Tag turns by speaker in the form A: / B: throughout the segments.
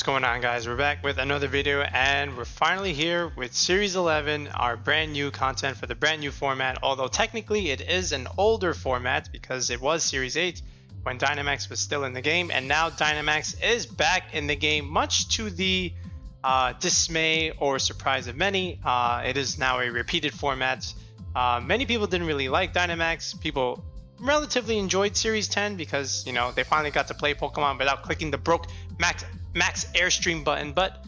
A: What's going on, guys? We're back with another video and we're finally here with Series 11, our brand new content for the brand new format, although technically it is an older format because it was Series 8 when Dynamax was still in the game, and now Dynamax is back in the game, much to the dismay or surprise of many. It is now a repeated format. Many people didn't really like Dynamax. People relatively enjoyed Series 10 because, you know, they finally got to play Pokemon without clicking the broke max Airstream button, but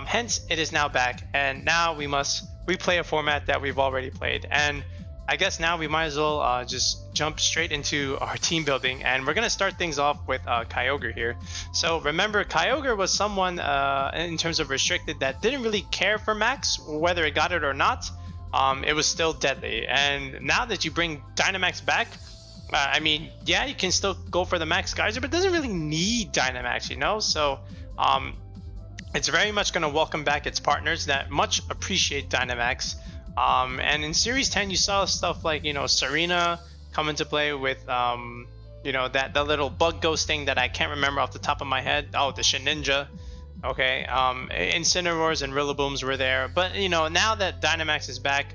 A: hence it is now back, and now we must replay a format that we've already played. And I guess now we might as well just jump straight into our team building, and we're gonna start things off with Kyogre here. So remember, Kyogre was someone in terms of restricted that didn't really care for max, whether it got it or not. It was still deadly, and now that you bring Dynamax back, I mean, yeah, you can still go for the max geyser, but it doesn't really need Dynamax, you know? So it's very much going to welcome back its partners that much appreciate Dynamax. And in Series 10, you saw stuff like, you know, Serena come into play with, you know, the little bug ghost thing that I can't remember off the top of my head. Oh, the Shedinja. Okay. Incineroars and Rillabooms were there. But, you know, now that Dynamax is back,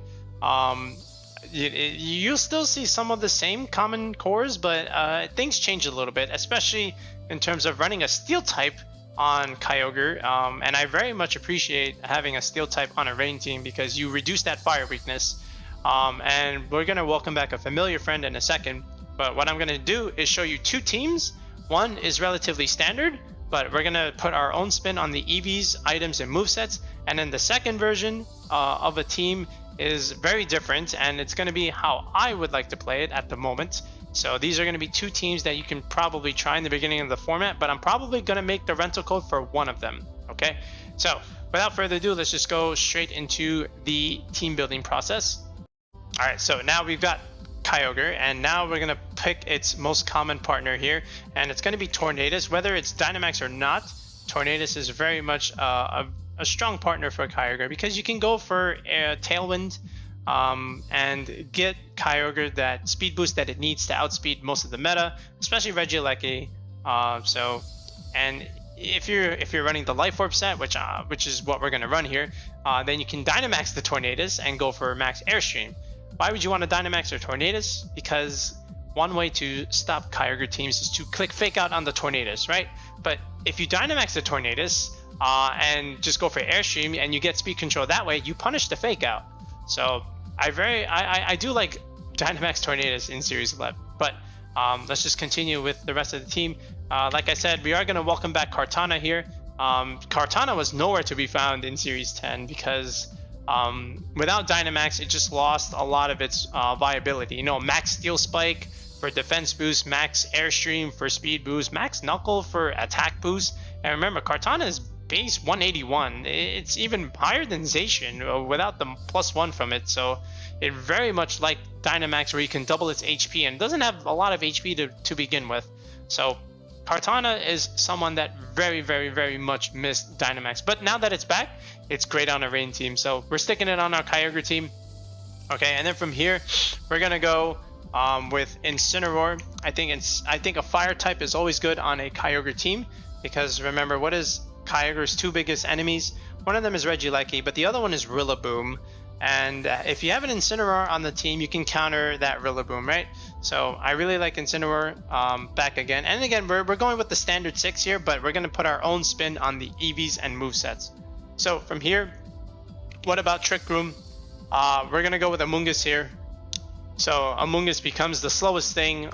A: you'll still see some of the same common cores, but things change a little bit, especially in terms of running a steel type on Kyogre. And I very much appreciate having a steel type on a rain team because you reduce that fire weakness. And we're going to welcome back a familiar friend in a second, but what I'm going to do is show you two teams. One is relatively standard, but we're going to put our own spin on the EVs, items, and movesets. And then the second version of a team is very different, and it's going to be how I would like to play it at the moment. So these are going to be two teams that you can probably try in the beginning of the format, but I'm probably going to make the rental code for one of them. Okay, so without further ado, let's just go straight into the team building process. All right, so now we've got Kyogre, and now we're going to pick its most common partner here, and it's going to be Tornadus. Whether it's Dynamax or not, Tornadus is very much a strong partner for Kyogre because you can go for Tailwind and get Kyogre that speed boost that it needs to outspeed most of the meta, especially Regieleki. And if you're running the Life Orb set, which is what we're going to run here, then you can Dynamax the Tornadus and go for max Airstream. Why would you want to Dynamax or Tornadus? Because one way to stop Kyogre teams is to click Fake Out on the Tornadus, right? But if you Dynamax the Tornadus and just go for Airstream and you get speed control that way, you punish the Fake Out. So I do like Dynamax Tornadus in Series 11, but let's just continue with the rest of the team. Like I said, we are going to welcome back Kartana here. Kartana was nowhere to be found in Series 10 because without Dynamax, it just lost a lot of its viability. You know, max Steelspike for defense boost, max Airstream for speed boost, max Knuckle for attack boost. And remember, Kartana is base 181. It's even higher than Zacian without the +1 from it. So it very much like Dynamax, where you can double its HP, and doesn't have a lot of HP to begin with. So Kartana is someone that very much missed Dynamax, but now that it's back, it's great on a rain team. So we're sticking it on our Kyogre team. Okay, and then from here we're gonna go with Incineroar. I think a fire type is always good on a Kyogre team because remember, what is Kyogre's two biggest enemies? One of them is Regieleki, but the other one is Rillaboom. And if you have an Incineroar on the team, you can counter that Rillaboom, right? So I really like Incineroar back again. And again, we're going with the standard 6 here, but we're going to put our own spin on the EVs and movesets. So from here, what about Trick Room? We're going to go with Amoonguss here. So Amoonguss becomes the slowest thing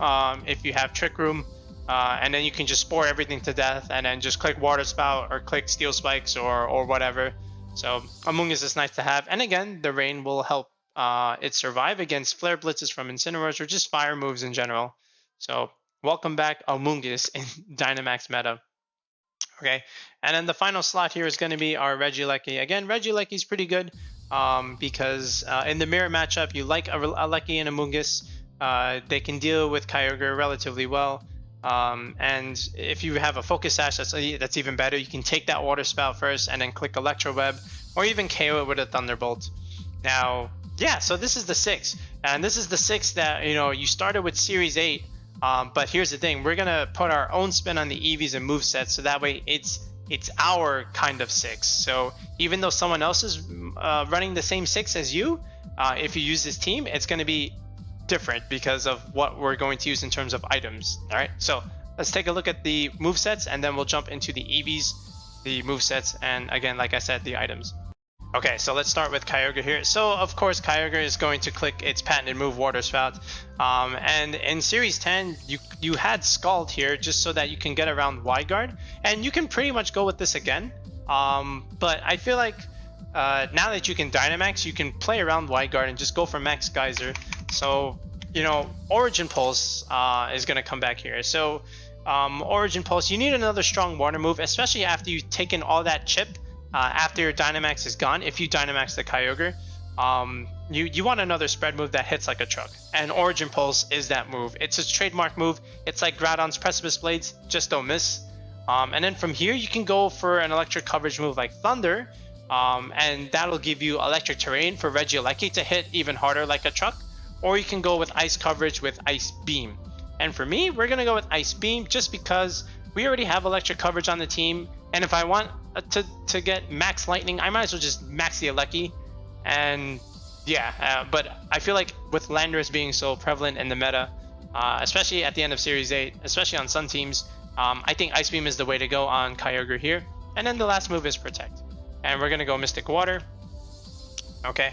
A: if you have Trick Room. And then you can just spore everything to death and then just click Water Spout or click Steelspikes or whatever. So Amoonguss is nice to have. And again, the rain will help it survive against Flare Blitzes from Incineroars or just fire moves in general. So welcome back Amoonguss in Dynamax meta. Okay, and then the final slot here is going to be our Regieleki. Again, Regieleki is pretty good because in the mirror matchup, you like Regieleki and Amoonguss. They can deal with Kyogre relatively well. And if you have a Focus Sash, that's even better. You can take that Water Spout first and then click Electro Web, or even KO it with a Thunderbolt. Now, yeah, so this is the 6, and this is the 6 that, you know, you started with Series 8, but here's the thing, we're gonna put our own spin on the EVs and movesets, so that way it's it's our kind of 6. So even though someone else is running the same 6 as you, if you use this team, it's going to be different because of what we're going to use in terms of items. All right, so let's take a look at the movesets, and then we'll jump into the EVs, the movesets, and again, like I said, the items. Okay, so let's start with Kyogre here. So of course, Kyogre is going to click its patented move, Water Spout. And in Series 10, you had Scald here just so that you can get around Wide Guard, and you can pretty much go with this again. But I feel like now that you can Dynamax, you can play around Wide Guard and just go for Max Geyser. So, you know, Origin Pulse is going to come back here. So Origin Pulse, you need another strong water move, especially after you've taken all that chip. After your Dynamax is gone, if you Dynamax the Kyogre, you want another spread move that hits like a truck, and Origin Pulse is that move. It's a trademark move. It's like Groudon's Precipice Blades, just don't miss. And then from here, you can go for an electric coverage move like Thunder, and that'll give you electric terrain for Regieleki to hit even harder like a truck, or you can go with ice coverage with Ice Beam. And for me, we're gonna go with Ice Beam just because we already have electric coverage on the team, and if I want to get max lightning, I might as well just max the Eleki. And yeah, but I feel like with Landorus being so prevalent in the meta, especially at the end of Series 8, especially on some teams, I think Ice Beam is the way to go on Kyogre here. And then the last move is Protect, and we're gonna go Mystic Water. Okay,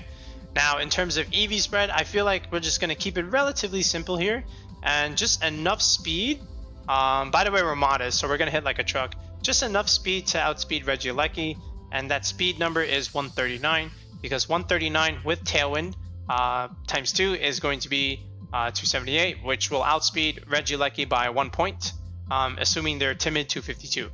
A: now in terms of EV spread, I feel like we're just gonna keep it relatively simple here, and just enough speed. By the way, we're modest, so we're gonna hit like a truck. Just enough speed to outspeed Regieleki, and that speed number is 139, because 139 with Tailwind times 2 is going to be 278, which will outspeed Regieleki by 1 point, assuming they're timid 252.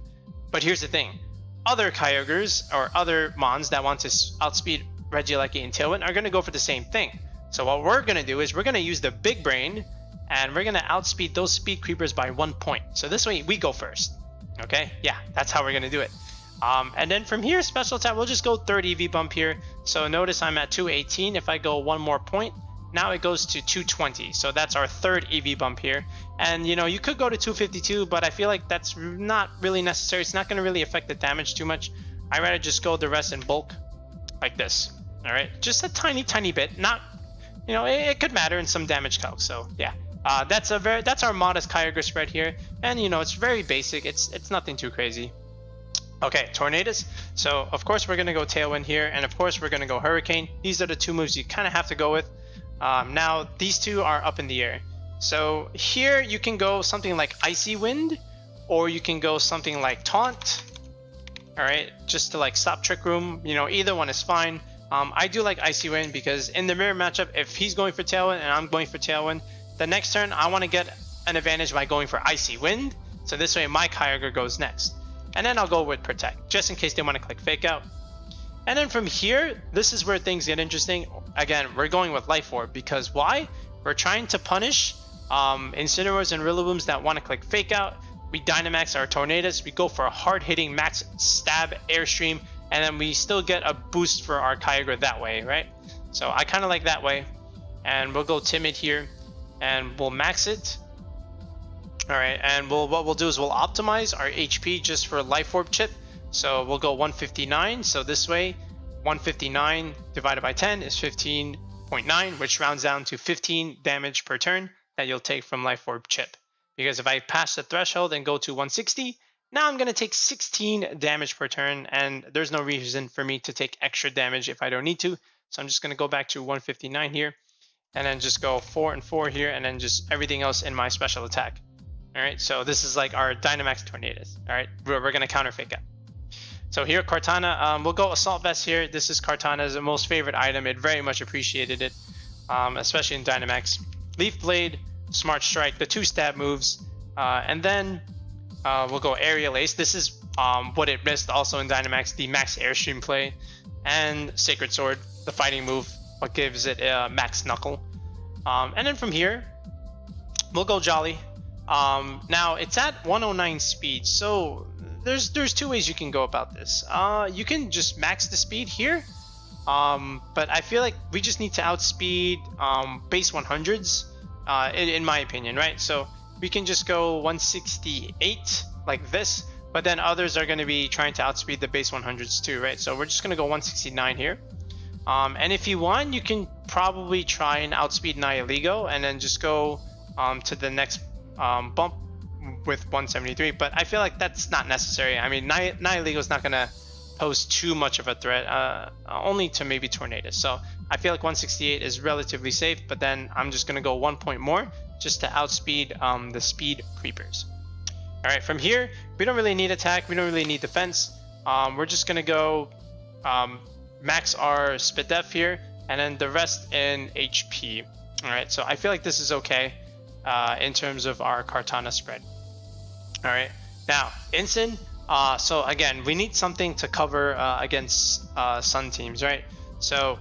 A: But here's the thing, other Kyogres or other Mons that want to outspeed Regieleki and Tailwind are going to go for the same thing. So what we're going to do is we're going to use the big brain, and we're going to outspeed those speed creepers by 1 point. So this way we go first. Okay, yeah, that's how we're gonna do it. And then from here, special attack, we'll just go third EV bump here. So notice I'm at 218. If I go 1 more point, now it goes to 220. So that's our third EV bump here. And you know, you could go to 252, but I feel like that's not really necessary. It's not gonna really affect the damage too much. I'd rather just go the rest in bulk like this. All right, just a tiny bit. Not, you know, it could matter in some damage calc. So yeah. That's our modest Kyogre spread here, and you know, it's very basic. It's nothing too crazy. Okay, Tornadus. So of course we're gonna go Tailwind here, and of course we're gonna go Hurricane. These are the two moves you kind of have to go with. Now these two are up in the air. So here you can go something like Icy Wind, or you can go something like Taunt. All right, just to like stop Trick Room. You know, either one is fine. I do like Icy Wind because in the mirror matchup, if he's going for Tailwind and I'm going for Tailwind, the next turn, I want to get an advantage by going for Icy Wind, so this way my Kyogre goes next. And then I'll go with Protect, just in case they want to click Fake Out. And then from here, this is where things get interesting. Again, we're going with Life Orb, because why? We're trying to punish Incineroars and Rillabooms that want to click Fake Out. We Dynamax our Tornadus, we go for a hard-hitting Max Stab Airstream, and then we still get a boost for our Kyogre that way, right? So I kind of like that way. And we'll go Timid here, and we'll max it. All right, and what we'll do is we'll optimize our HP just for Life Orb chip. So we'll go 159. So this way, 159 divided by 10 is 15.9, which rounds down to 15 damage per turn that you'll take from Life Orb chip. Because if I pass the threshold and go to 160, now I'm going to take 16 damage per turn, and there's no reason for me to take extra damage if I don't need to. So I'm just going to go back to 159 here, and then just go 4 and 4 here, and then just everything else in my special attack. All right, so this is like our Dynamax Tornadus. All right, we're going to counter Fake Out. So here, Kartana, we'll go Assault Vest here. This is Kartana's most favorite item. It very much appreciated it, especially in Dynamax. Leaf Blade, Smart Strike, the 2 stab moves, and then we'll go Aerial Ace. This is what it missed also in Dynamax, the Max Airstream play, and Sacred Sword, the fighting move, what gives it a Max Knuckle. And then from here, we'll go Jolly. Now it's at 109 speed, so there's 2 ways you can go about this. You can just max the speed here, but I feel like we just need to outspeed base 100s, in my opinion, right? So we can just go 168 like this, but then others are going to be trying to outspeed the base 100s too, right? So we're just going to go 169 here. And if you want, you can probably try and outspeed Nihilego and then just go to the next bump with 173. But I feel like that's not necessary. I mean, Nihilego is not going to pose too much of a threat, only to maybe Tornadus. So I feel like 168 is relatively safe, but then I'm just going to go 1 point more just to outspeed the speed creepers. All right, from here, we don't really need attack. We don't really need defense. We're just going to go max our spit def here, and then the rest in HP. All right, so I feel like this is okay in terms of our Kartana spread. All right, now Incin. So again, we need something to cover against Sun teams, right? So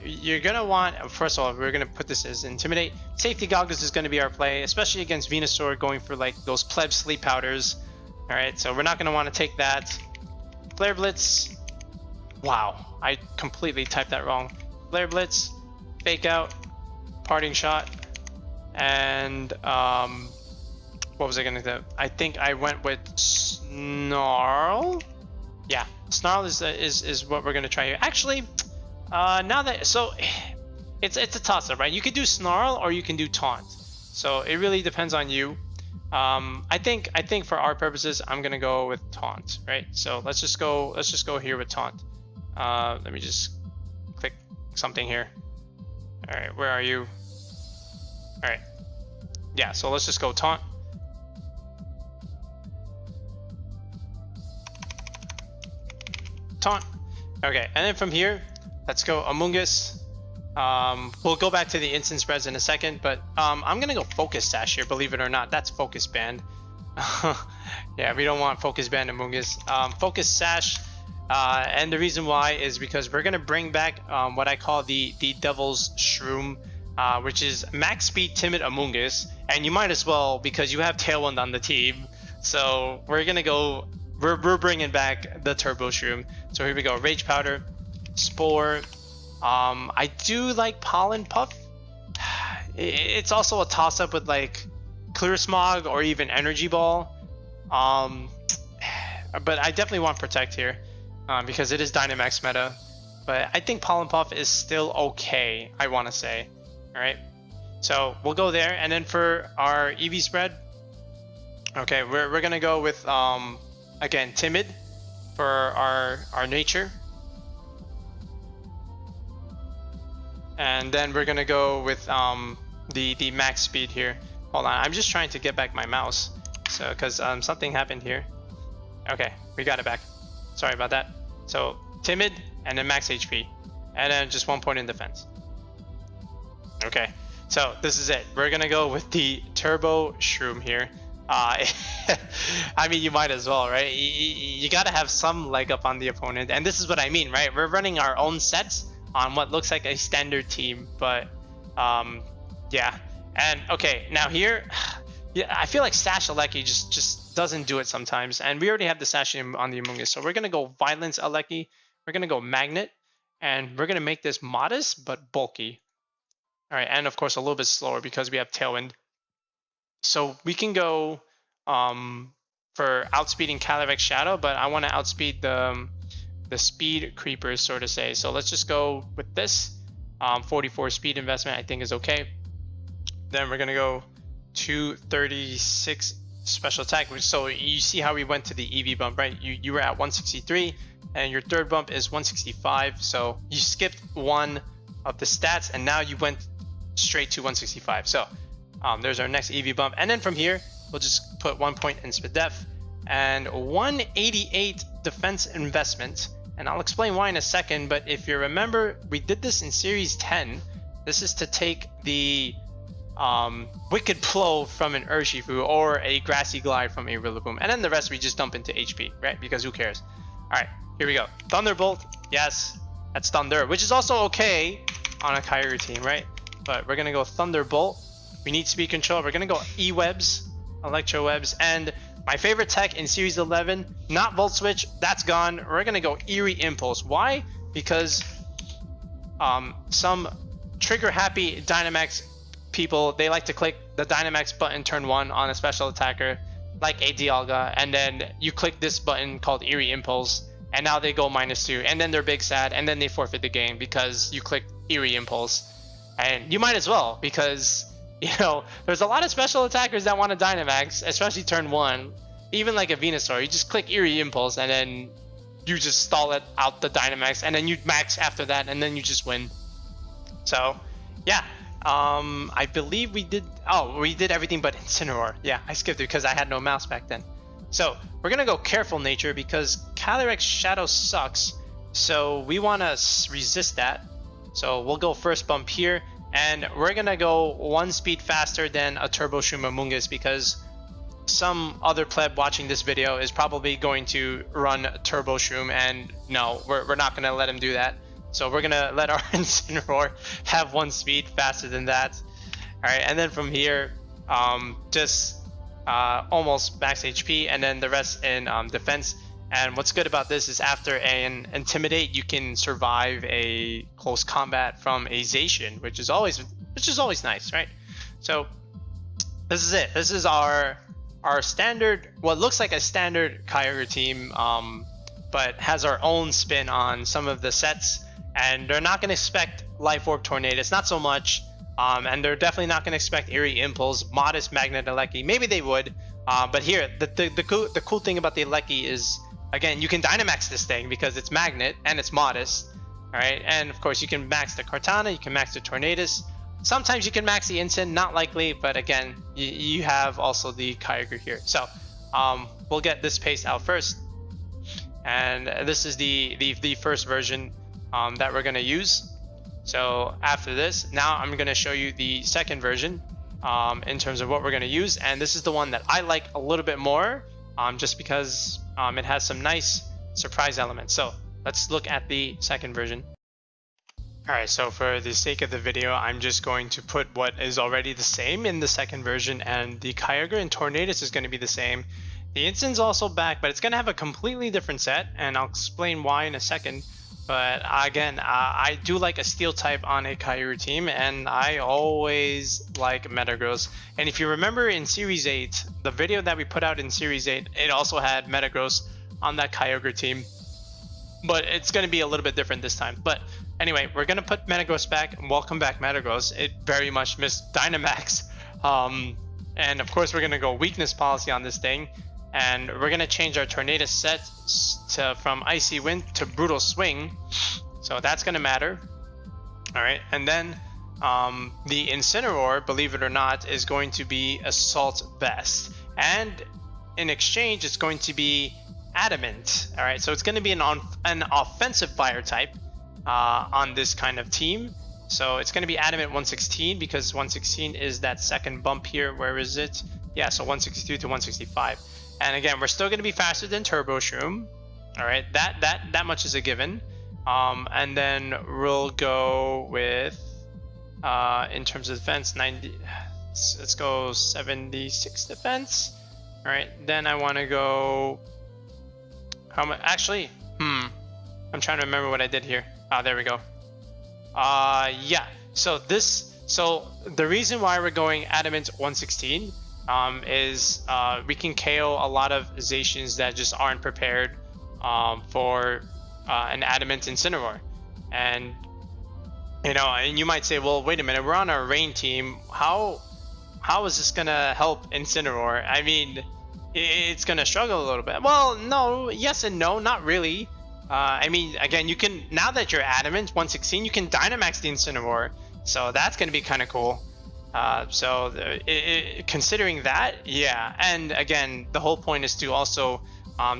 A: you're gonna want, first of all, we're gonna put this as Intimidate. Safety Goggles is gonna be our play, especially against Venusaur going for like those pleb sleep powders. All right, so we're not gonna want to take that. Flare Blitz. Wow, I completely typed that wrong. Flare Blitz, Fake Out, Parting Shot, and what was I gonna do? I think I went with Snarl. Yeah, Snarl is what we're gonna try here. Actually, now that it's a toss-up, right? You could do Snarl or you can do Taunt. So it really depends on you. I think for our purposes, I'm gonna go with Taunt, right? So let's just go here with Taunt. Let me just click something here. All right, where are you? All right, yeah. So let's just go Taunt. Taunt. Okay, and then from here, let's go Amoonguss. We'll go back to the instant spreads in a second, but I'm gonna go Focus Sash here. Believe it or not, that's Focus Band. Yeah, we don't want Focus Band Amoonguss. Focus Sash, and the reason why is because we're gonna bring back what I call the Devil's Shroom, which is max speed timid Amoonguss, and you might as well because you have Tailwind on the team. So we're gonna go. We're bringing back the Turbo Shroom. So here we go. Rage Powder, Spore. I do like Pollen Puff. It's also a toss-up with like Clear Smog or even Energy Ball. But I definitely want Protect here because it is Dynamax meta. But I think Pollen Puff is still okay, I want to say. All right. So we'll go there. And then for our EV spread, okay, we're going to go with... again, Timid for our nature. And then we're gonna go with the max speed here. Hold on, I'm just trying to get back my mouse. So, because something happened here. Okay, we got it back. Sorry about that. So, Timid and then max HP. And then just 1 point in defense. Okay, so this is it. We're gonna go with the Turbo Shroom here. I mean, you might as well, right? You gotta have some leg up on the opponent, and this is what I mean, right? We're running our own sets on what looks like a standard team, but yeah. And okay, now here, yeah, I feel like Sash-Aleki just doesn't do it sometimes, and we already have the Sash on the Amoonguss, so we're gonna go Violence Aleki, we're gonna go Magnet, and we're gonna make this modest but bulky. All right, and of course a little bit slower because we have Tailwind. So we can go for outspeeding Calyrex Shadow, but I want to outspeed the speed creepers, so to say. So let's just go with this 44 speed investment. I think is okay. Then we're gonna go 236 special attack. So you see how we went to the EV bump, right? You were at 163, and your third bump is 165. So you skipped one of the stats, and now you went straight to 165. So there's our next EV bump, and then from here we'll just put 1 point in Spit Def and 188 defense investment, and I'll explain why in a second. But if you remember, we did this in series 10. This is to take the Wicked Blow from an Urshifu or a Grassy Glide from a Rillaboom, and then the rest we just dump into HP, right? Because who cares? All right, here we go. Thunderbolt, yes, that's Thunder, which is also okay on a Kyogre team, right? But we're gonna go Thunderbolt. We need speed control. We're gonna go E-Webs, Electro Webs, and my favorite tech in Series 11, not Volt Switch, that's gone. We're gonna go Eerie Impulse. Why? Because some trigger-happy Dynamax people, they like to click the Dynamax button turn 1 on a special attacker. like a Dialga, and then you click this button called Eerie Impulse, and now they go -2, and then they're big sad, and then they forfeit the game because you clicked Eerie Impulse. And you might as well, because you know there's a lot of special attackers that want to Dynamax, especially turn 1. Even like a Venusaur, you just click Eerie Impulse and then you just stall it out the Dynamax, and then you max after that, and then you just win. So yeah, I believe we did everything but Incineroar. Yeah, I skipped it because I had no mouse back then. So we're gonna go Careful Nature because Calyrex Shadow sucks, so we want to resist that. So we'll go first bump here, and we're gonna go 1 speed faster than a Turbo Shroom Amoonguss, because some other pleb watching this video is probably going to run Turbo Shroom, and no, we're not gonna let him do that. So we're gonna let our Incineroar have 1 speed faster than that. All right, and then from here, just almost max HP, and then the rest in defense. And what's good about this is after an Intimidate, you can survive a close combat from a Zacian, which is always nice, right? So this is it. This is our standard, what looks like a standard Kyogre team, but has our own spin on some of the sets. And they're not going to expect Life Orb Tornadus, not so much. And they're definitely not going to expect Eerie Impulse, modest Magneteleki. Maybe they would, but here the cool thing about the Eleki is, again, you can Dynamax this thing because it's Magnet and it's modest. All right, and of course you can max the Kartana, you can max the Tornadus. Sometimes you can max the Incin, not likely, but again, you have also the Kyogre here. So we'll get this paste out first, and this is the first version that we're gonna use. So after this, now I'm gonna show you the second version in terms of what we're gonna use, and this is the one that I like a little bit more, just because it has some nice surprise elements. So let's look at the second version. Alright, so for the sake of the video, I'm just going to put what is already the same in the second version, and the Kyogre and Tornadus is going to be the same. The Incin's also back, but it's going to have a completely different set, and I'll explain why in a second. But again, I do like a Steel type on a Kyogre team, and I always like Metagross. And if you remember in Series 8, the video that we put out in Series 8, it also had Metagross on that Kyogre team. But it's going to be a little bit different this time. But anyway, we're going to put Metagross back. Welcome back, Metagross. It very much missed Dynamax. And of course, we're going to go Weakness Policy on this thing. And we're going to change our Tornadus set from Icy Wind to Brutal Swing. So that's going to matter. All right. And then the Incineroar, believe it or not, is going to be Assault Vest. And in exchange, it's going to be Adamant. All right. So it's going to be an offensive fire type on this kind of team. So it's going to be Adamant 116 because 116 is that second bump here. Where is it? Yeah. So 162 to 165. And again, we're still going to be faster than Turbo Shroom. All right, that much is a given. And then we'll go with, in terms of defense, 90. Let's go 76 defense. All right, then I want to go. How much? Actually, I'm trying to remember what I did here. There we go. Yeah. So the reason why we're going Adamant 116. Is we can KO a lot of Zacians that just aren't prepared for an Adamant Incineroar. And you know, and you might say, well, wait a minute, we're on a rain team. How is this gonna help Incineroar? I mean, it's gonna struggle a little bit. Well, no, yes and no, not really. I mean, again, you can, now that you're Adamant 116, you can Dynamax the Incineroar, so that's gonna be kind of cool. Considering that, yeah, and again, the whole point is to also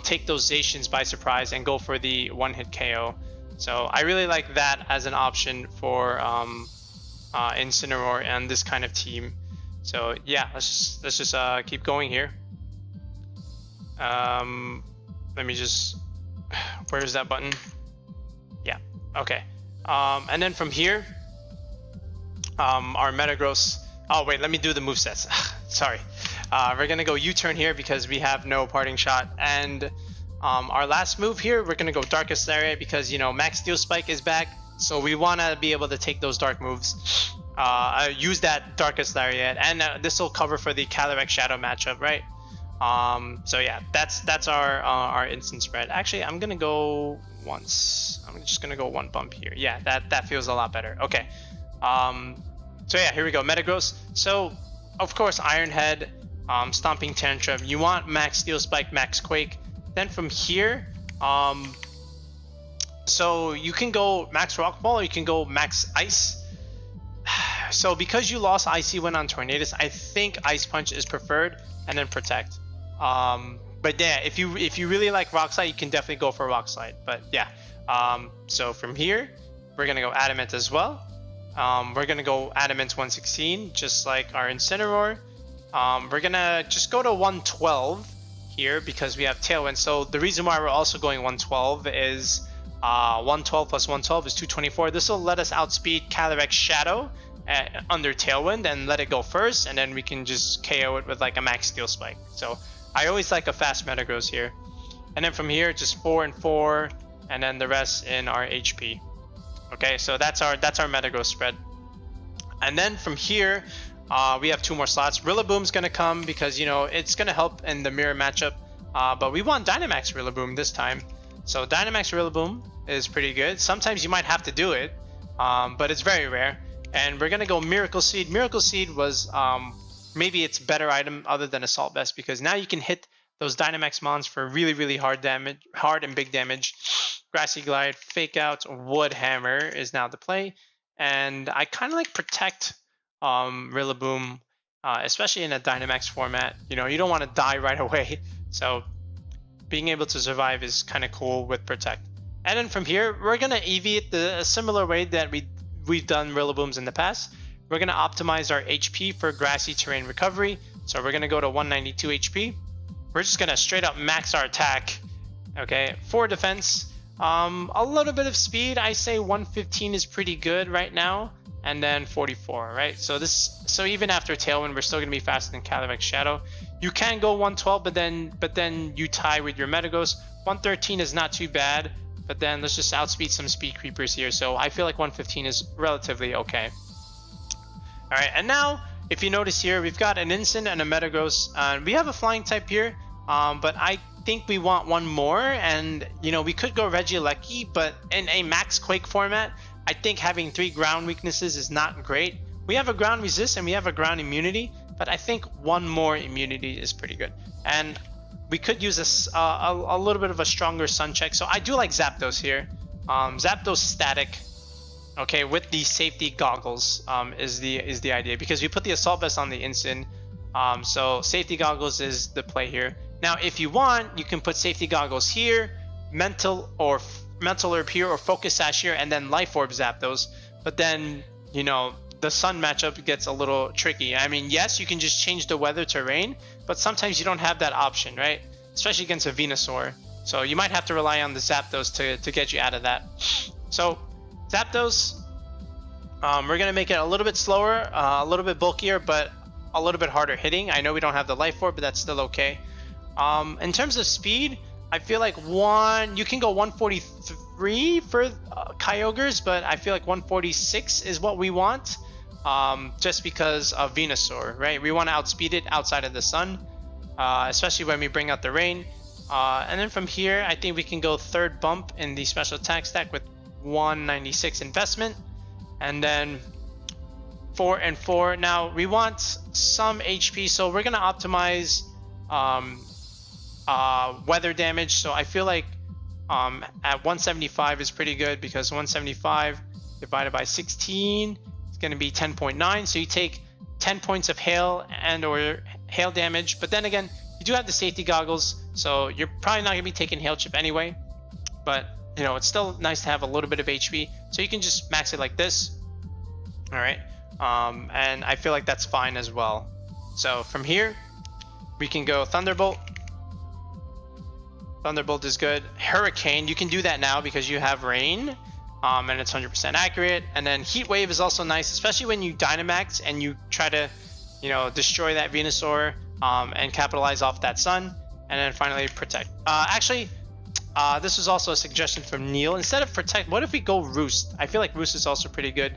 A: take those Zacians by surprise and go for the one-hit KO. So I really like that as an option for Incineroar and this kind of team. So yeah, let's just keep going here. Let me just, where's that button? Yeah, okay. And then from here, our Metagross. Oh wait, let me do the movesets. Sorry. We're gonna go U-turn here because we have no parting shot. And our last move here, we're gonna go Darkest Lariat because, you know, Max Steelspike is back, so we wanna be able to take those dark moves. Use that Darkest Lariat, and this will cover for the Calyrex Shadow matchup, right? So yeah, that's our instant spread. Actually, I'm gonna go once. I'm just gonna go one bump here. Yeah, that feels a lot better. Okay. So yeah, here we go. Metagross. So of course, Iron Head, Stomping Tantrum. You want Max Steel Spike, Max Quake. Then from here, so you can go Max Rock Ball or you can go Max Ice. So because you lost Icy Wind on Tornadus, I think Ice Punch is preferred, and then Protect. But yeah, if you really like Rock Slide, you can definitely go for Rock Slide. But yeah, so from here, we're gonna go Adamant as well. We're gonna go Adamant 116, just like our Incineroar. We're gonna just go to 112 here because we have Tailwind. So the reason why we're also going 112 is 112 plus 112 is 224. This will let us outspeed Calyrex Shadow under Tailwind and let it go first, and then we can just KO it with like a Max Steel Spike. So I always like a fast Metagross here. And then from here, just 4 and 4, and then the rest in our HP. Okay, so that's our Metagross spread. And then from here, we have 2 more slots. Rillaboom's gonna come because, you know, it's gonna help in the mirror matchup. But we want Dynamax Rillaboom this time. So Dynamax Rillaboom is pretty good. Sometimes you might have to do it, but it's very rare. And we're gonna go Miracle Seed. Miracle Seed was maybe its better item other than Assault Vest, because now you can hit those Dynamax mons for really hard damage, hard and big damage. Grassy Glide, Fake Out, Wood Hammer is now the play, and I kind of like Protect Rillaboom, especially in a Dynamax format. You know, you don't want to die right away, so being able to survive is kind of cool with Protect. And then from here, we're gonna EV it the similar way that we've done Rillabooms in the past. We're gonna optimize our HP for Grassy Terrain Recovery. So we're gonna go to 192 HP. We're just gonna straight up max our attack. Okay, 4 defense, a little bit of speed. I say 115 is pretty good right now, and then 44, right? So even after Tailwind, we're still gonna be faster than Calyrex Shadow. You can go 112, but then you tie with your Metagross. 113 is not too bad. But then let's just outspeed some speed creepers here. So I feel like 115 is relatively okay. All right, and now if you notice here, we've got an Instant and a Metagross. We have a Flying type here, but I think we want one more. And you know, we could go Regieleki, but in a Max Quake format, I think having 3 ground weaknesses is not great. We have a ground resist and we have a ground immunity, but I think one more immunity is pretty good. And we could use a little bit of a stronger Sun Check. So I do like Zapdos here. Zapdos static, okay, with the safety goggles is the idea, because we put the Assault Vest on the instant. So safety goggles is the play here. Now, if you want, you can put safety goggles here, Mental Herb here, or Focus Sash here, and then Life Orb Zapdos. But then, you know, the Sun matchup gets a little tricky. I mean, yes, you can just change the weather to rain, but sometimes you don't have that option, right? Especially against a Venusaur. So you might have to rely on the Zapdos to get you out of that. So Zapdos, we're gonna make it a little bit slower, a little bit bulkier, but a little bit harder hitting. I know we don't have the Life Orb, but that's still okay. In terms of speed, I feel like you can go 143 for Kyogres, but I feel like 146 is what we want, just because of Venusaur, right? We want to outspeed it outside of the sun, especially when we bring out the rain. And then from here, I think we can go 3rd bump in the special attack stack with 196 investment, and then 4 and 4. Now we want some HP, so we're gonna optimize weather damage. So I feel like at 175 is pretty good, because 175 divided by 16 is going to be 10.9. So you take 10 points of hail and or hail damage, but then again, you do have the safety goggles, so you're probably not going to be taking hail chip anyway. But you know, it's still nice to have a little bit of HP, so you can just max it like this. All right, and I feel like that's fine as well. So from here, we can go Thunderbolt. Thunderbolt is good. Hurricane, you can do that now because you have rain, and it's 100% accurate. And then Heat Wave is also nice, especially when you Dynamax and you try to, you know, destroy that Venusaur and capitalize off that sun. And then finally Protect. This was also a suggestion from Neil. Instead of Protect, what if we go Roost? I feel like Roost is also pretty good.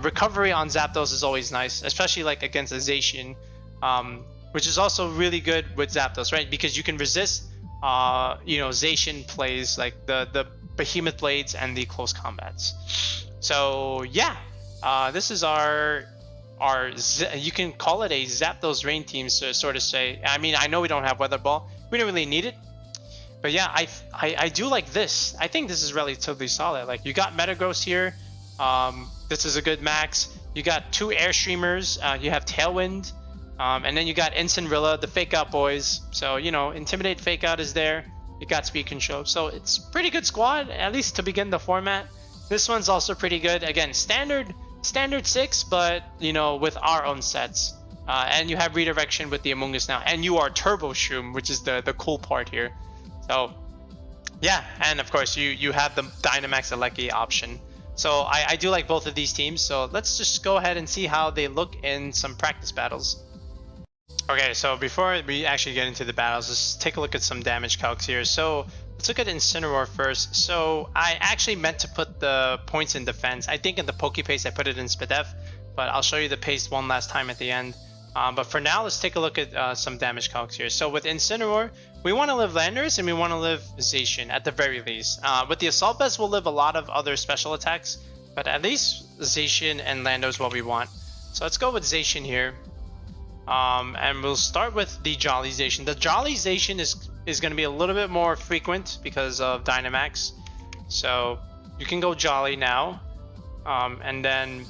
A: Recovery on Zapdos is always nice, especially like against a Zacian. which is also really good with Zapdos, right? Because you can resist, you know, Zacian plays like the Behemoth Blades and the close combats. So yeah, this is our you can call it a Zapdos Rain team, so sort of say. I mean, I know we don't have Weather Ball, we don't really need it, but yeah, I do like this. I think this is relatively solid. Like, you got Metagross here. This is a good max. You got 2 Airstreamers. You have Tailwind, and then you got Incineroar, the Fake Out boys. So, you know, Intimidate, Fake Out is there. You got Speed Control. So it's pretty good squad, at least to begin the format. This one's also pretty good. Again, standard 6, but, you know, with our own sets. And you have Redirection with the Among Us now. And you are Turbo Shroom, which is the cool part here. So, yeah. And, of course, you have the Dynamax Eleki option. So I do like both of these teams. So let's just go ahead and see how they look in some practice battles. Okay, so before we actually get into the battles, let's take a look at some damage calcs here. So let's look at Incineroar first. So I actually meant to put the points in defense. I think in the Pokepaste I put it in Spadef, but I'll show you the paste one last time at the end. But for now, let's take a look at some damage calcs here. So with Incineroar, we want to live Landorus and we want to live Zacian at the very least. With the Assault Vest, we'll live a lot of other special attacks, but at least Zacian and Lando is what we want. So let's go with Zacian here. And we'll start with the Jolly Zacian. The Jolly Zacian is going to be a little bit more frequent because of Dynamax. So you can go Jolly now, and then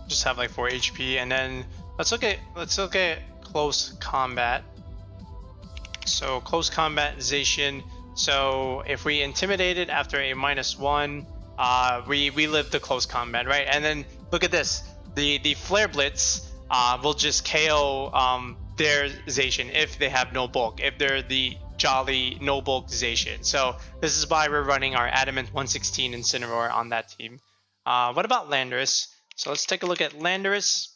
A: just have like 4 HP. And then let's look at close combat. So close combat Zacian. So if we intimidated after a -1, we live the close combat, right? And then look at this. The Flare Blitz will just KO their Zacian if they have no bulk, if they're the Jolly no bulk Zacian. So this is why we're running our Adamant 116 Incineroar on that team. What about Landorus? So let's take a look at Landorus.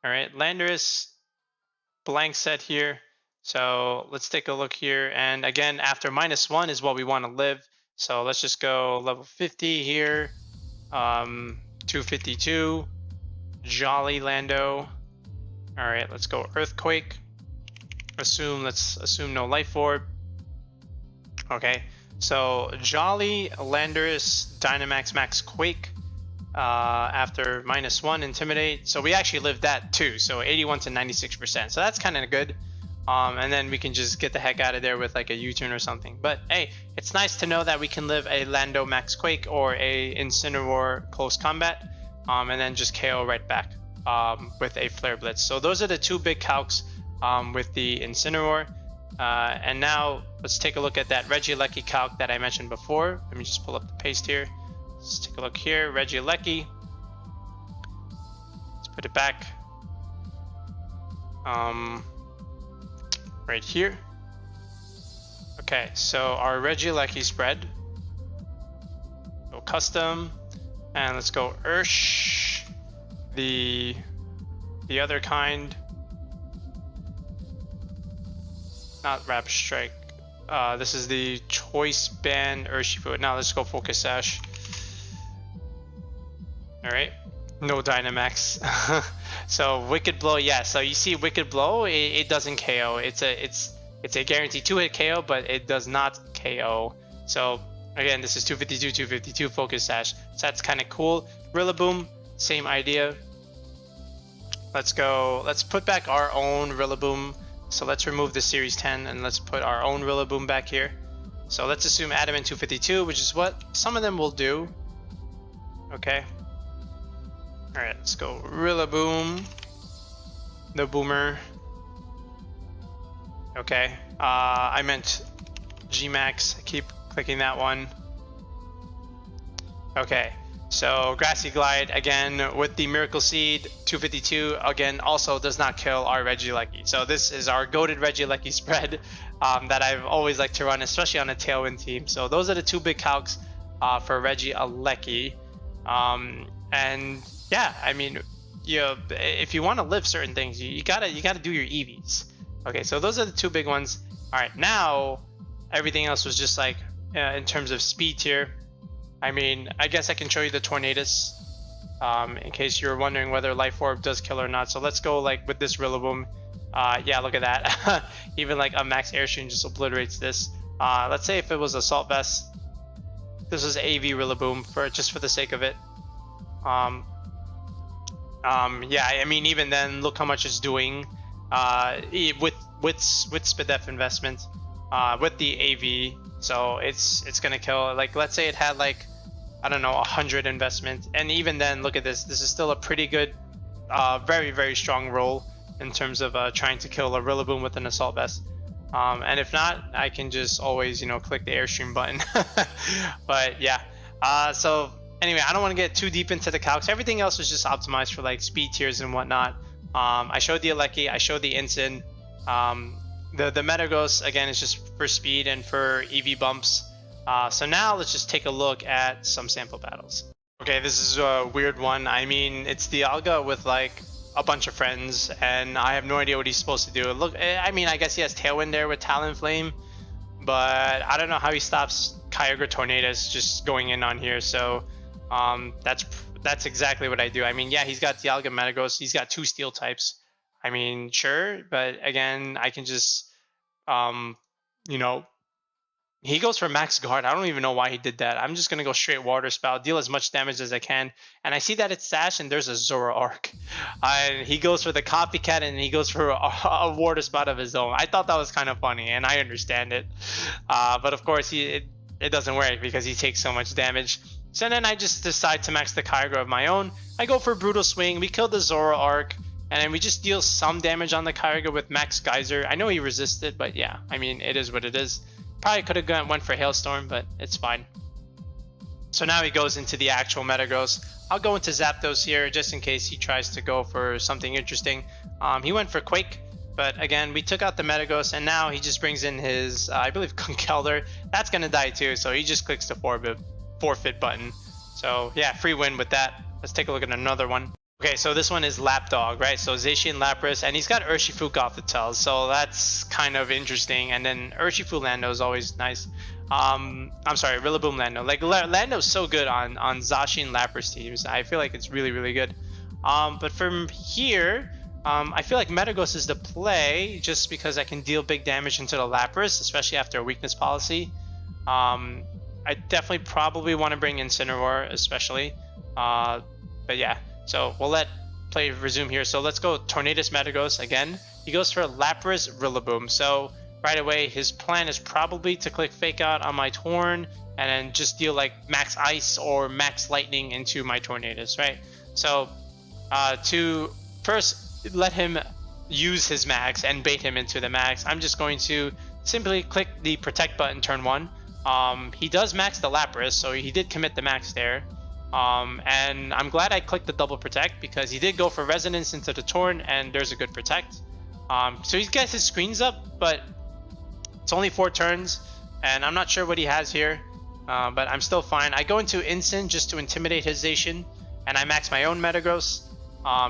A: All right, Landorus, blank set here. So let's take a look here. And again, after -1 is what we want to live. So let's just go level 50 here. 252. Jolly Lando. All right, let's go Earthquake. Let's assume no Life Orb. Okay, so Jolly, Landorus, Dynamax, Max Quake. After -1, Intimidate. So we actually lived that too. So 81 to 96%. So that's kind of good. And then we can just get the heck out of there with like a U-turn or something. But hey, it's nice to know that we can live a Lando Max Quake or a Incineroar close combat. And then just KO right back with a Flare Blitz. So those are the 2 big calcs with the Incineroar. And now let's take a look at that Regieleki calc that I mentioned before. Let me just pull up the paste here. Let's take a look here, Regieleki. Let's put it back. Right here. Okay, so our Regieleki spread. Go custom. And let's go Ursh, the other kind, not Rapid Strike. This is the Choice Band Urshifu. Now let's go Focus Sash. All right, no Dynamax. So Wicked Blow, yeah. So you see Wicked Blow, it doesn't KO. It's a guaranteed 2-hit KO, but it does not KO. So again, this is 252 Focus Sash. So that's kind of cool. Rillaboom, same idea. Let's put back our own Rillaboom. So let's remove the Series 10 and let's put our own Rillaboom back here. So let's assume Adamant 252, which is what some of them will do. Okay. All right, let's go Rillaboom, the Boomer. Okay. I meant G-Max. I keep clicking that one. Okay, so Grassy Glide again with the Miracle Seed. 252 again also does not kill our Regieleki. So this is our goated Regieleki spread that I've always liked to run, especially on a Tailwind team. So those are the 2 big calcs for Regieleki. And yeah, I mean, if you want to live certain things, you gotta do your EVs. Okay, so those are the 2 big ones. All right, now everything else was just like in terms of speed tier. I mean, I guess I can show you the Tornadus in case you're wondering whether Life Orb does kill or not. So let's go like with this Rillaboom. Yeah, look at that. Even like a max Airstream just obliterates this. Let's say if it was Assault Vest, this is AV Rillaboom for just for the sake of it. Yeah, I mean, even then, look how much it's doing with SPDEF investment, with the AV. So it's gonna kill. Like, let's say it had like, I don't know, 100 investment, and even then, look at this. This is still a pretty good, very, very strong roll in terms of trying to kill a Rillaboom with an Assault Vest. And if not, I can just always, you know, click the Airstream button. But yeah, so anyway, I don't want to get too deep into the calcs. Everything else was just optimized for like speed tiers and whatnot. I showed the Regieleki, I showed the Ensign. The Metagross, again, is just for speed and for EV bumps. So now let's just take a look at some sample battles. Okay, this is a weird one. I mean, it's Dialga with like a bunch of friends, and I have no idea what he's supposed to do. Look, I mean, I guess he has Tailwind there with Talonflame, but I don't know how he stops Kyogre Tornadus just going in on here. So that's exactly what I do. I mean, yeah, he's got Dialga Metagross, he's got 2 steel types. I mean, sure, but again, I can just you know, he goes for max guard. I don't even know why he did that. I'm just gonna go straight water spout, deal as much damage as I can, and I see that it's Sash and there's a Zoroark. And he goes for the copycat and he goes for a water spout of his own. I thought that was kind of funny, and I understand it, but of course it doesn't work because he takes so much damage. So then I just decide to max the Kyogre of my own. I go for Brutal Swing. We kill the Zoroark, and then we just deal some damage on the Kyogre with Max Geyser. I know he resisted, but yeah, I mean, it is what it is. Probably could have went for Hailstorm, but it's fine. So now he goes into the actual Metagross. I'll go into Zapdos here just in case he tries to go for something interesting. He went for Quake, but again, we took out the Metagross, and now he just brings in his, I believe, Conkeldurr. That's going to die too, so he just clicks the forfeit button. So yeah, free win with that. Let's take a look at another one. Okay, so this one is Lapdog, right? So Zacian Lapras, and he's got Urshifu off the tail, so that's kind of interesting. And then Urshifu Lando is always nice. I'm sorry, Rillaboom Lando. Like, Lando's so good on Zacian Lapras teams. I feel like it's really, really good. But from here, I feel like Metagross is the play, just because I can deal big damage into the Lapras, especially after a weakness policy. I definitely probably want to bring Incineroar, especially. But yeah. So we'll let play resume here. So let's go Tornadus Metagross again. He goes for Lapras Rillaboom. So right away, his plan is probably to click Fake Out on my Torn and then just deal like Max Ice or Max Lightning into my Tornadus, right? So to first let him use his Max and bait him into the Max, I'm just going to simply click the Protect button turn 1. He does max the Lapras, so he did commit the Max there. And I'm glad I clicked the double protect because he did go for resonance into the Torn, and there's a good protect. So he gets his screens up, but it's only 4 turns, and I'm not sure what he has here, but I'm still fine. I go into Instant just to intimidate his Zacian, and I max my own Metagross.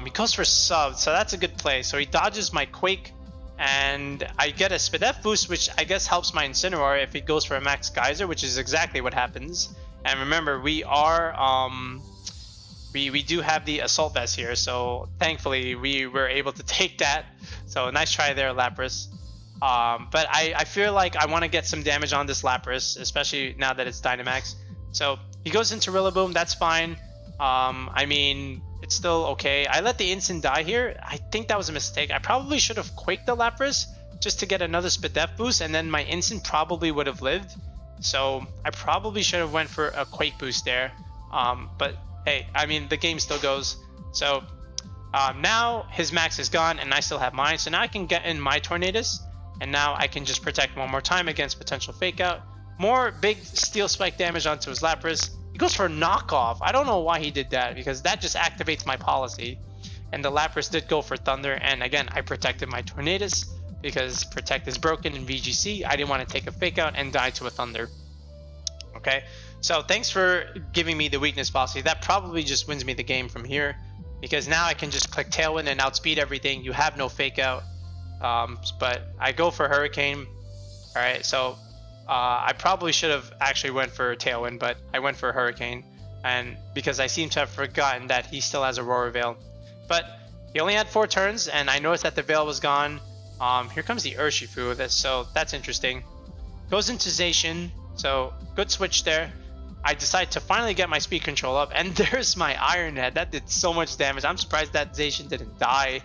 A: He goes for sub, so that's a good play. So he dodges my Quake, and I get a SPDEF boost, which I guess helps my Incineroar if he goes for a Max Geyser, which is exactly what happens. And remember, we are we do have the Assault Vest here, so thankfully we were able to take that. So nice try there, Lapras. But I feel like I want to get some damage on this Lapras, especially now that it's Dynamax. So he goes into Rillaboom, that's fine. I mean, it's still okay. I let the Instant die here. I think that was a mistake. I probably should have Quaked the Lapras just to get another SPDEF boost, and then my Instant probably would have lived. So I probably should have went for a Quake boost there, but hey, I mean, the game still goes. So now his max is gone and I still have mine, so now I can get in my Tornadus, and now I can just protect one more time against potential Fake Out. More big Steel Spike damage onto his Lapras. He goes for a knockoff. I don't know why he did that, because that just activates my policy, and the Lapras did go for Thunder, and again, I protected my Tornadus because Protect is broken in VGC. I didn't want to take a Fake Out and die to a Thunder. Okay, so thanks for giving me the weakness policy. That probably just wins me the game from here, because now I can just click Tailwind and outspeed everything. You have no Fake Out. But I go for Hurricane. Alright, so I probably should have actually went for Tailwind, but I went for Hurricane, and because I seem to have forgotten that he still has Aurora Veil. But he only had 4 turns, and I noticed that the Veil was gone. Here comes the Urshifu, so that's interesting. Goes into Zacian, so good switch there. I decide to finally get my speed control up, and there's my Iron Head. That did so much damage. I'm surprised that Zacian didn't die.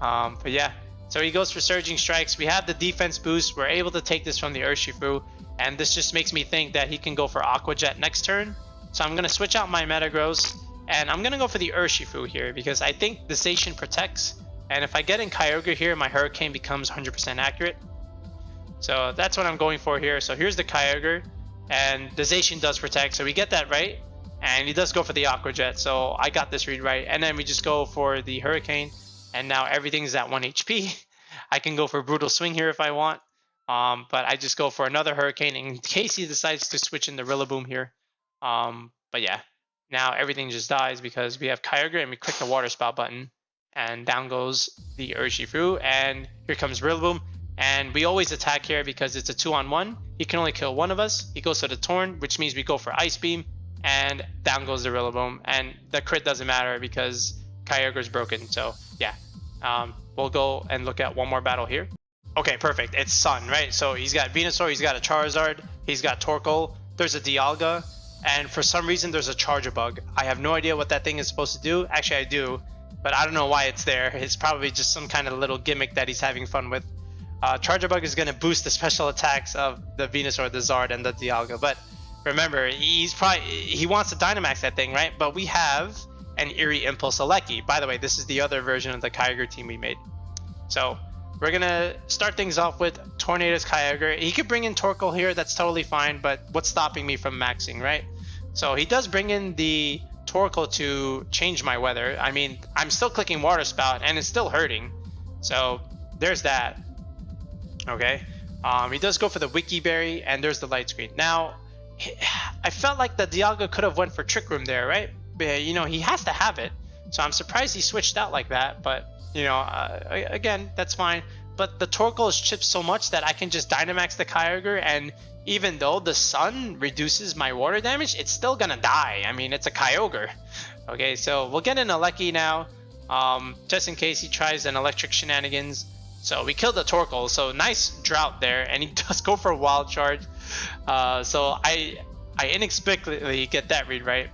A: But yeah, so he goes for Surging Strikes. We have the defense boost. We're able to take this from the Urshifu, and this just makes me think that he can go for Aqua Jet next turn. So I'm going to switch out my Metagross, and I'm going to go for the Urshifu here because I think the Zacian protects, and if I get in Kyogre here, my Hurricane becomes 100% accurate. So that's what I'm going for here. So here's the Kyogre, and the Zacian does protect, so we get that right, and he does go for the Aqua Jet, so I got this read right. And then we just go for the Hurricane, and now everything's at 1 HP. I can go for Brutal Swing here if I want, but I just go for another Hurricane in case he decides to switch in the Rillaboom here. But yeah, now everything just dies because we have Kyogre and we click the Water Spout button, and down goes the Urshifu, and here comes Rillaboom. And we always attack here because it's a 2-on-1. He can only kill one of us. He goes for the Torn, which means we go for Ice Beam, and down goes the Rillaboom. And the crit doesn't matter because Kyogre's broken. So yeah, we'll go and look at one more battle here. Okay, perfect. It's Sun, right? So he's got Venusaur, he's got a Charizard, he's got Torkoal, there's a Dialga, and for some reason there's a Charger Bug. I have no idea what that thing is supposed to do. Actually, I do, but I don't know why it's there. It's probably just some kind of little gimmick that he's having fun with. Charger Bug is going to boost the special attacks of the Venusaur, the Zard, and the Dialga. But remember, he wants to Dynamax that thing, right? But we have an Eerie Impulse Lieki. By the way, this is the other version of the Kyogre team we made. So we're going to start things off with Tornadus Kyogre. He could bring in Torkoal here, that's totally fine, but what's stopping me from maxing, right? So he does bring in the Torkoal to change my weather. I mean, I'm still clicking Water Spout, and it's still hurting. So there's that. Okay, he does go for the Wiki Berry, and there's the Light Screen. Now, I felt like the Dialga could have went for Trick Room there, right? But, you know, he has to have it, so I'm surprised he switched out like that. But, you know, again, that's fine. But the Torkoal is chipped so much that I can just Dynamax the Kyogre, and even though the Sun reduces my water damage, it's still gonna die. I mean, it's a Kyogre. Okay, so we'll get an Lieki now, just in case he tries an Electric Shenanigans. So we killed the Torkoal, so nice drought there, and he does go for a Wild Charge. So I inexplicably get that read right.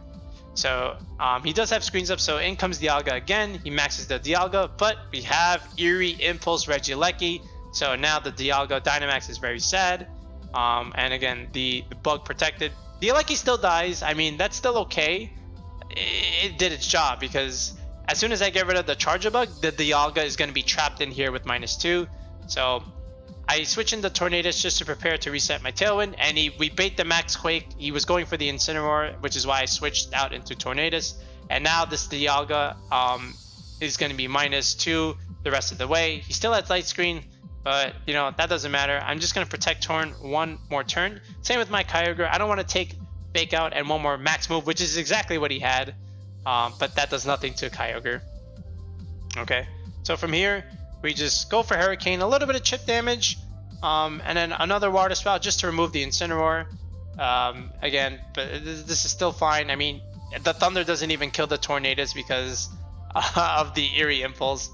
A: So he does have screens up, so in comes Dialga again. He maxes the Dialga, but we have Eerie Impulse Regieleki. So now the Dialga Dynamax is very sad. And again, the bug protected. The Lieki still dies. I mean, that's still okay. It did its job because as soon as I get rid of the Charger Bug, the Dialga is going to be trapped in here with -2. So I switch into Tornadus just to prepare to reset my Tailwind, and we bait the Max Quake. He was going for the Incineroar, which is why I switched out into Tornadus. And now this Dialga is going to be -2 the rest of the way. He still has Light Screen, but you know, that doesn't matter. I'm just going to protect Torn one more turn. Same with my Kyogre. I don't want to take Fake Out and one more Max Move, which is exactly what he had. But that does nothing to Kyogre. Okay, so from here we just go for Hurricane, a little bit of chip damage, and then another Water Spout just to remove the Incineroar. Again, but this is still fine. I mean, the Thunder doesn't even kill the Tornadus because of the Eerie Impulse.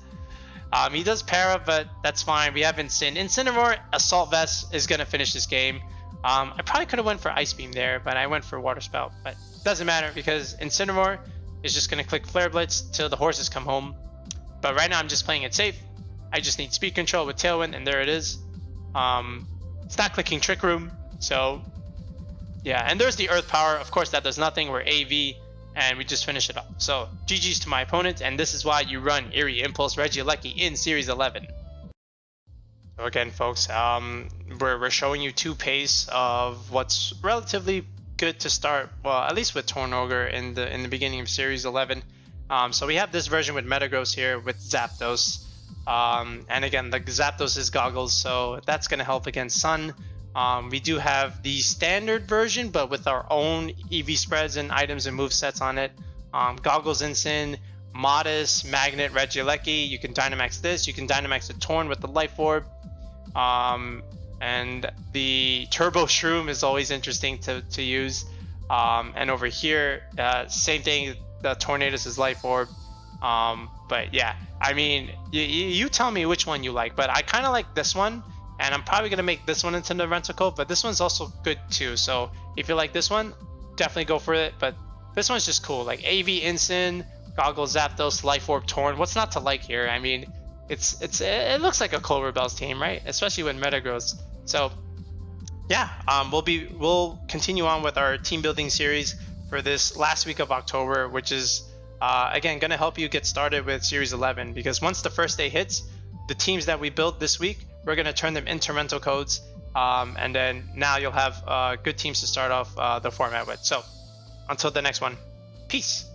A: He does Para, but that's fine. We have Incineroar. Assault Vest is gonna finish this game. I probably could have went for Ice Beam there, but I went for Water Spout. But doesn't matter because Incineroar is just going to click Flare Blitz till the horses come home. But right now I'm just playing it safe. I just need speed control with Tailwind, and there it is. It's not clicking Trick Room, so yeah. And there's the Earth Power. Of course that does nothing. We're AV, and we just finish it off. So GG's to my opponent, and this is why you run Eerie Impulse Regieleki in Series 11. So again, folks, we're showing you 2 pace of what's relatively good to start, well, at least with Tornogre in the beginning of Series 11. So we have this version with Metagross here with Zapdos, and again the Zapdos is Goggles, so that's going to help against Sun. We do have the standard version, but with our own EV spreads and items and movesets on it. Goggles Ensign, Modest, Magnet, Regieleki. You can Dynamax this. You can Dynamax the Torn with the Life Orb. And the Turbo Shroom is always interesting to use. And over here, same thing, the Tornadus is Life Orb. But yeah, I mean, you tell me which one you like, but I kind of like this one, and I'm probably gonna make this one into the Renticle, but this one's also good too. So if you like this one, definitely go for it. But this one's just cool, like AV Incin, Goggle Zapdos, Life Orb Torn. What's not to like here? I mean, it looks like a Clover Bells team, right? Especially when meta grows. So yeah, we'll continue on with our team building series for this last week of October, which is again gonna help you get started with Series 11, because once the first day hits, the teams that we built this week, we're gonna turn them into rental codes, and then now you'll have good teams to start off the format with. So until the next one, peace.